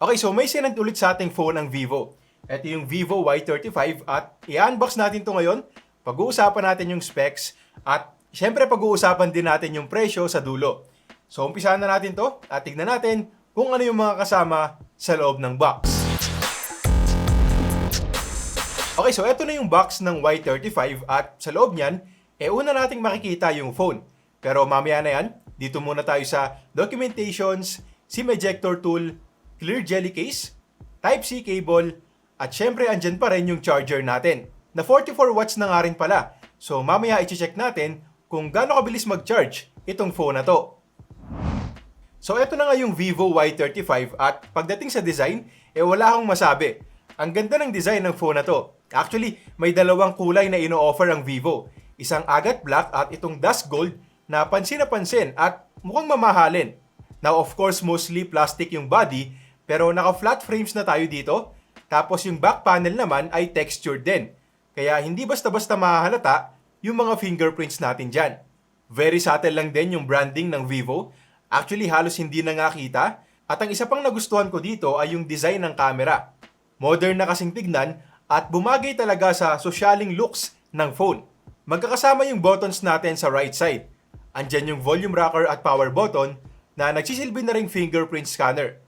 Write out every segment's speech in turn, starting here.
Okay, so may sinend ulit sa ating phone ang Vivo. Ito yung Vivo Y35 at i-unbox natin to ngayon. Pag-uusapan natin yung specs at syempre pag-uusapan din natin yung presyo sa dulo. So umpisahan na natin to at tignan natin kung ano yung mga kasama sa loob ng box. Okay, so ito na yung box ng Y35 at sa loob niyan, una nating makikita yung phone. Pero mamaya na yan, dito muna tayo sa documentations, SIM ejector tool, clear jelly case, Type-C cable, at syempre andyan pa rin yung charger natin na 44 watts na nga rin pala. So mamaya i-check natin kung gaano kabilis mag-charge itong phone na to. So eto na nga yung Vivo Y35 at pagdating sa design, wala akong masabi. Ang ganda ng design ng phone na to. Actually, may dalawang kulay na ino-offer ang Vivo. Isang agate black at itong dust gold na pansin at mukhang mamahalin. Now of course, mostly plastic yung body, pero naka-flat frames na tayo dito. Tapos yung back panel naman ay textured din. Kaya hindi basta-basta mahahalata yung mga fingerprints natin dyan. Very subtle lang din yung branding ng Vivo. Actually, halos hindi na nga kita. At ang isa pang nagustuhan ko dito ay yung design ng camera. Modern na kasing tignan at bumagay talaga sa socialing looks ng phone. Magkakasama yung buttons natin sa right side. Andyan yung volume rocker at power button na nagsisilbi na ring fingerprint scanner.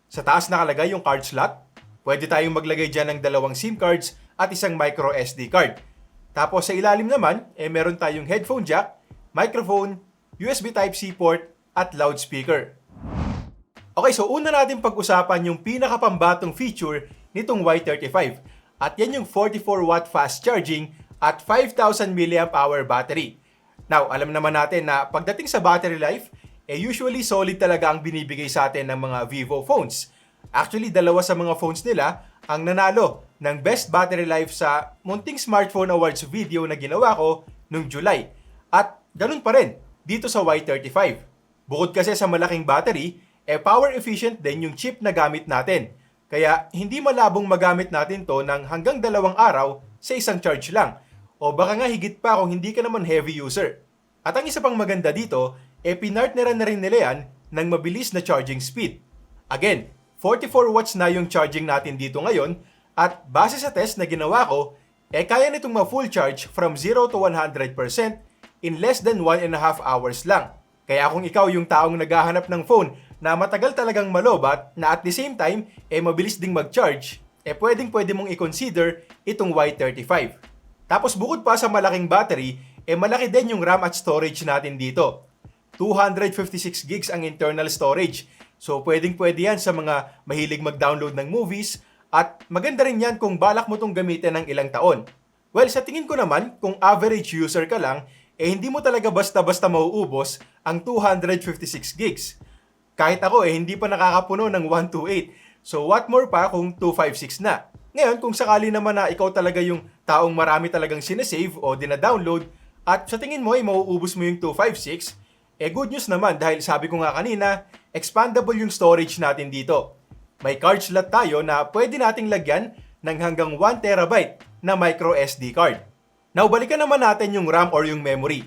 Sa taas nakalagay yung card slot. Pwede tayong maglagay dyan ng dalawang SIM cards at isang micro SD card. Tapos sa ilalim naman, meron tayong headphone jack, microphone, USB Type-C port, at loudspeaker. Okay, so una natin pag-usapan yung pinakapambatong feature nitong Y35. At yan yung 44 watt fast charging at 5,000 mAh battery. Now, alam naman natin na pagdating sa battery life, usually solid talaga ang binibigay sa atin ng mga Vivo phones. Actually, dalawa sa mga phones nila ang nanalo ng Best Battery Life sa Munting Smartphone Awards video na ginawa ko noong July. At ganun pa rin dito sa Y35. Bukod kasi sa malaking battery, power efficient din yung chip na gamit natin. Kaya hindi malabong magamit natin to ng hanggang 2 araw sa isang charge lang. O baka nga higit pa kung hindi ka naman heavy user. At ang isa pang maganda dito, pinartneran na rin nila yan ng mabilis na charging speed. Again, 44 watts na yung charging natin dito ngayon at base sa test na ginawa ko, kaya nitong ma-full charge from 0 to 100% in less than 1.5 hours lang. Kaya kung ikaw yung taong naghahanap ng phone na matagal talagang malobat na at the same time, mabilis ding mag-charge, pwedeng-pwede mong i-consider itong Y35. Tapos bukod pa sa malaking battery, malaki din yung RAM at storage natin dito. 256 gigs ang internal storage. So pwedeng-pwede yan sa mga mahilig mag-download ng movies at maganda rin yan kung balak mo itong gamitin ng ilang taon. Well, sa tingin ko naman, kung average user ka lang, hindi mo talaga basta-basta mauubos ang 256 gigs. Kahit ako hindi pa nakakapuno ng 128. So what more pa kung 256 na? Ngayon, kung sakali naman na ikaw talaga yung taong marami talagang sinasave o dina-download at sa tingin mo mauubos mo yung 256, good news naman dahil sabi ko nga kanina, expandable yung storage natin dito. May card slot tayo na pwede nating lagyan ng hanggang 1 terabyte na micro SD card. Now, balikan naman natin yung RAM or yung memory.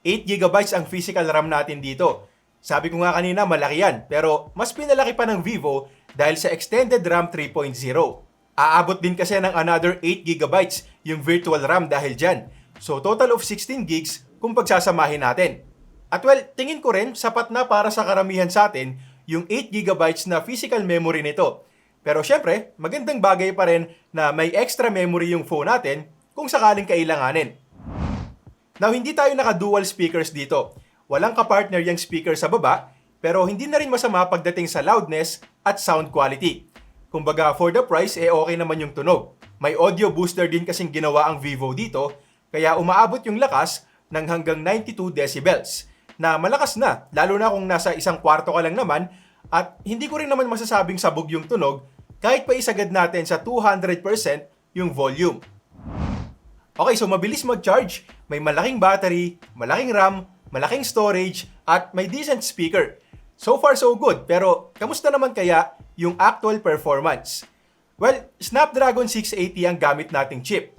8 GB ang physical RAM natin dito. Sabi ko nga kanina, malaki yan. Pero mas pinalaki pa ng Vivo dahil sa extended RAM 3.0. Aabot din kasi ng another 8 GB yung virtual RAM dahil dyan. So, total of 16 gigs kung pagsasamahin natin. At well, tingin ko rin sapat na para sa karamihan sa atin yung 8 GB na physical memory nito. Pero syempre, magandang bagay pa rin na may extra memory yung phone natin kung sakaling kailanganin. Now, hindi tayo naka-dual speakers dito. Walang kapartner yung speaker sa baba, pero hindi na rin masama pagdating sa loudness at sound quality. Kumbaga, for the price, okay naman yung tunog. May audio booster din kasing ginawa ang Vivo dito, kaya umaabot yung lakas ng hanggang 92 decibels. Na malakas na, lalo na kung nasa isang kwarto ka lang naman at hindi ko rin naman masasabing sabog yung tunog kahit pa isagad natin sa 200% yung volume. Okay, so mabilis mag-charge, may malaking battery, malaking RAM, malaking storage, at may decent speaker. So far so good, pero kamusta naman kaya yung actual performance? Well, Snapdragon 680 ang gamit nating chip.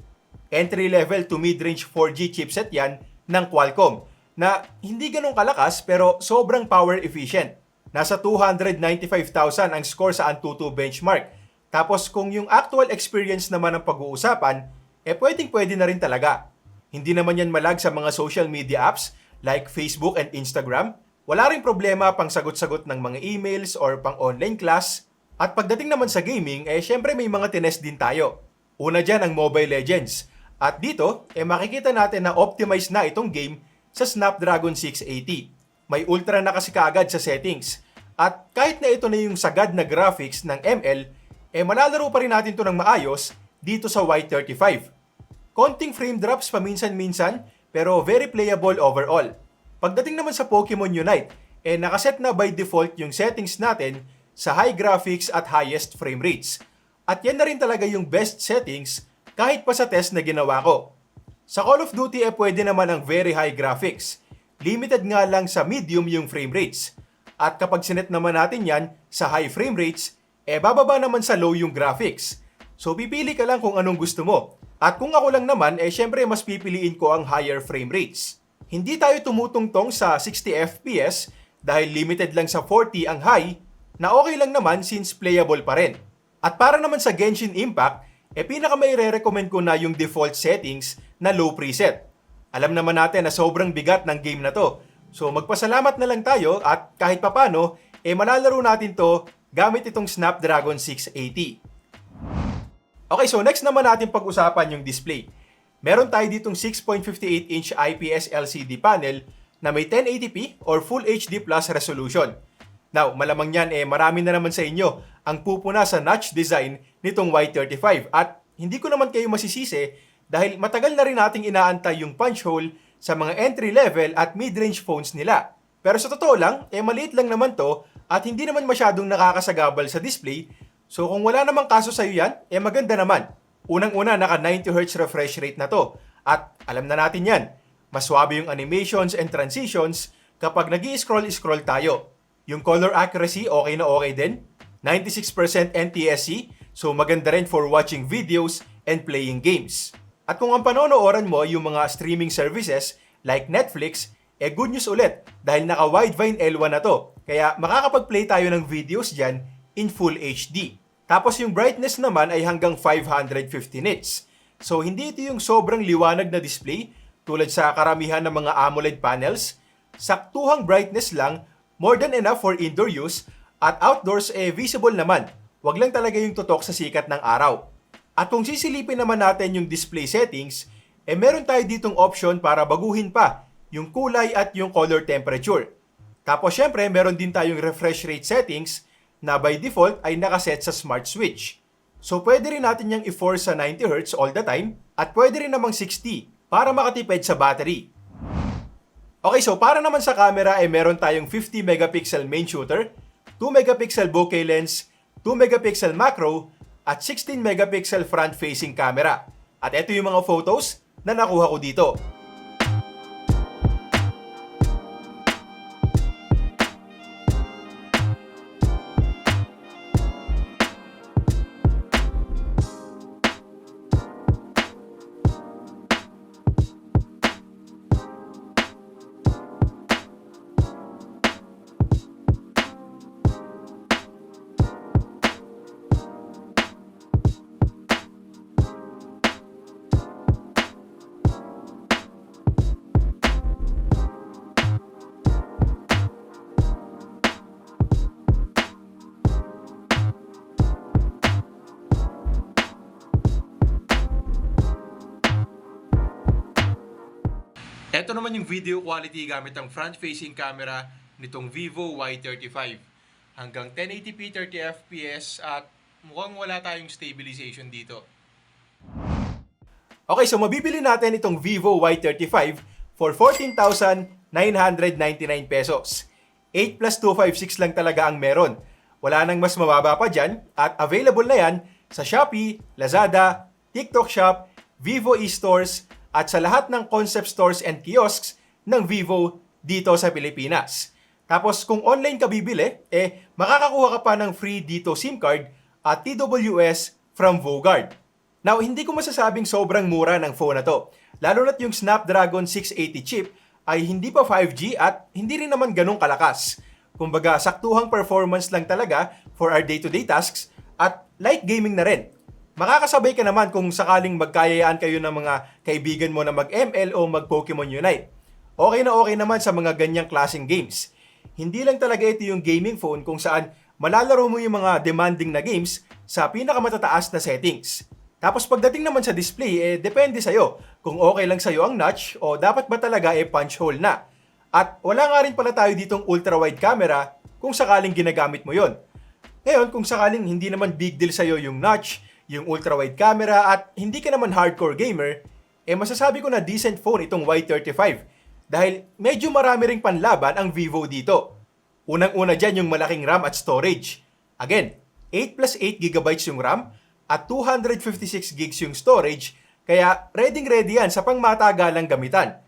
Entry level to mid-range 4G chipset yan ng Qualcomm na hindi ganun kalakas pero sobrang power efficient. Nasa 295,000 ang score sa Antutu benchmark. Tapos kung yung actual experience naman ang pag-uusapan, pwedeng-pwede na rin talaga. Hindi naman yan malag sa mga social media apps like Facebook and Instagram. Wala ring problema pang sagot-sagot ng mga emails or pang online class. At pagdating naman sa gaming, syempre may mga tinest din tayo. Una dyan ang Mobile Legends. At dito, makikita natin na optimize na itong game sa Snapdragon 680. May ultra na kasi kaagad sa settings. At kahit na ito na yung sagad na graphics ng ML, malalaro pa rin natin ito ng maayos dito sa Y35. Konting frame drops paminsan-minsan, pero very playable overall. Pagdating naman sa Pokemon Unite, nakaset na by default yung settings natin sa high graphics at highest frame rates. At yan na rin talaga yung best settings kahit pa sa test na ginawa ko. Sa Call of Duty pwede naman ang very high graphics. Limited nga lang sa medium yung frame rates. At kapag sinet naman natin yan sa high frame rates, bababa naman sa low yung graphics. So pipili ka lang kung anong gusto mo. At kung ako lang naman, syempre mas pipiliin ko ang higher frame rates. Hindi tayo tumutungtong sa 60 FPS dahil limited lang sa 40 ang high, na okay lang naman since playable pa rin. At para naman sa Genshin Impact, pinaka may re-recommend ko na yung default settings na low preset. Alam naman natin na sobrang bigat ng game na to. So magpasalamat na lang tayo at kahit papano, malalaro natin to gamit itong Snapdragon 680. Okay, so next naman natin pag-usapan yung display. Meron tayo ditong 6.58-inch IPS LCD panel na may 1080p or Full HD Plus resolution. Now, malamang yan marami na naman sa inyo ang pupuna sa notch design nitong Y35 at hindi ko naman kayo masisisi dahil matagal na rin nating inaantay yung punch hole sa mga entry-level at mid-range phones nila. Pero sa totoo lang, maliit lang naman to at hindi naman masyadong nakakasagabal sa display. So kung wala namang kaso sa'yo yan, maganda naman. Unang-una, naka 90Hz refresh rate na to. At alam na natin yan, mas swabe yung animations and transitions kapag nag-i-scroll tayo. Yung color accuracy, okay na okay din. 96% NTSC, so maganda rin for watching videos and playing games. At kung ang panonooran mo yung mga streaming services like Netflix, good news ulit dahil naka Widevine L1 na to. Kaya makakapag-play tayo ng videos dyan in Full HD. Tapos yung brightness naman ay hanggang 550 nits. So hindi ito yung sobrang liwanag na display tulad sa karamihan ng mga AMOLED panels. Saktuhang brightness lang, more than enough for indoor use at outdoors visible naman. Wag lang talaga yung tutok sa sikat ng araw. At kung sisilipin naman natin yung display settings, meron tayo ditong option para baguhin pa yung kulay at yung color temperature. Tapos syempre, meron din tayong refresh rate settings na by default ay nakaset sa smart switch. So pwede rin natin yung i-force sa 90Hz all the time at pwede rin namang 60 para makatipid sa battery. Okay, so para naman sa camera meron tayong 50 megapixel main shooter, 2 megapixel bokeh lens, 2 megapixel macro, at 16 megapixel front-facing camera. At ito yung mga photos na nakuha ko dito. Ito naman yung video quality gamit ang front-facing camera nitong Vivo Y35. Hanggang 1080p 30fps at mukhang wala tayong stabilization dito. Okay, so mabibili natin itong Vivo Y35 for 14,999 pesos. 8 plus 256 lang talaga ang meron. Wala nang mas mababa pa dyan at available na yan sa Shopee, Lazada, TikTok Shop, Vivo eStores, at sa lahat ng concept stores and kiosks ng Vivo dito sa Pilipinas. Tapos kung online ka bibili, makakakuha ka pa ng free dito SIM card at TWS from Vogard. Now, hindi ko masasabing sobrang mura ng phone na to. Lalo na't yung Snapdragon 680 chip ay hindi pa 5G at hindi rin naman ganong kalakas. Kumbaga, saktuhang performance lang talaga for our day-to-day tasks at light gaming na rin. Makakasabay ka naman kung sakaling magkayayaan kayo ng mga kaibigan mo na mag-ML o mag-Pokemon Unite. Okay na okay naman sa mga ganyang klaseng games. Hindi lang talaga ito yung gaming phone kung saan malalaro mo yung mga demanding na games sa pinakamatataas na settings. Tapos pagdating naman sa display, depende sa'yo kung okay lang sa'yo ang notch o dapat ba talaga punch hole na. At wala nga rin pala tayo ditong ultra-wide camera kung sakaling ginagamit mo yon. Ngayon, kung sakaling hindi naman big deal sa'yo yung notch, yung ultra-wide camera at hindi ka naman hardcore gamer, masasabi ko na decent phone itong Y35 dahil medyo marami ring panlaban ang Vivo dito. Unang-una dyan yung malaking RAM at storage. Again, 8 plus 8 GB yung RAM at 256 GB yung storage, kaya ready yan sa pangmatagalang gamitan.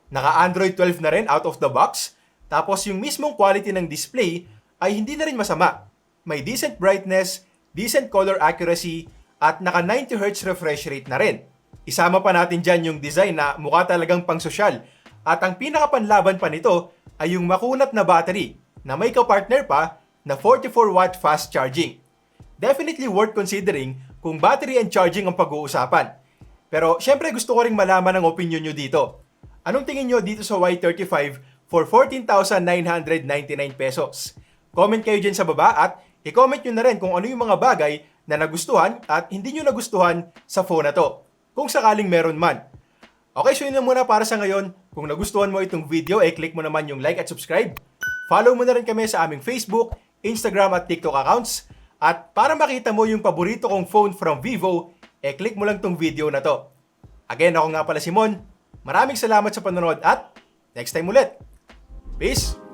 Naka-Android 12 na rin out of the box, tapos yung mismong quality ng display ay hindi na rin masama. May decent brightness, decent color accuracy, at naka 90Hz refresh rate na rin. Isama pa natin dyan yung design na mukha talagang pang-sosyal. At ang pinakapanlaban pa nito ay yung makunat na battery na may kapartner pa na 44-watt fast charging. Definitely worth considering kung battery and charging ang pag-uusapan. Pero syempre gusto ko ring malaman ang opinion nyo dito. Anong tingin nyo dito sa Y35 for 14,999 pesos? Comment kayo dyan sa baba at i-comment nyo na rin kung ano yung mga bagay na nagustuhan at hindi nyo nagustuhan sa phone na to. Kung sakaling meron man. Okay, so yun na muna para sa ngayon. Kung nagustuhan mo itong video, click mo naman yung like at subscribe. Follow mo na rin kami sa aming Facebook, Instagram at TikTok accounts. At para makita mo yung paborito kong phone from Vivo, click mo lang tong video na to. Again, ako nga pala si Mon. Maraming salamat sa panonood at next time ulit. Peace!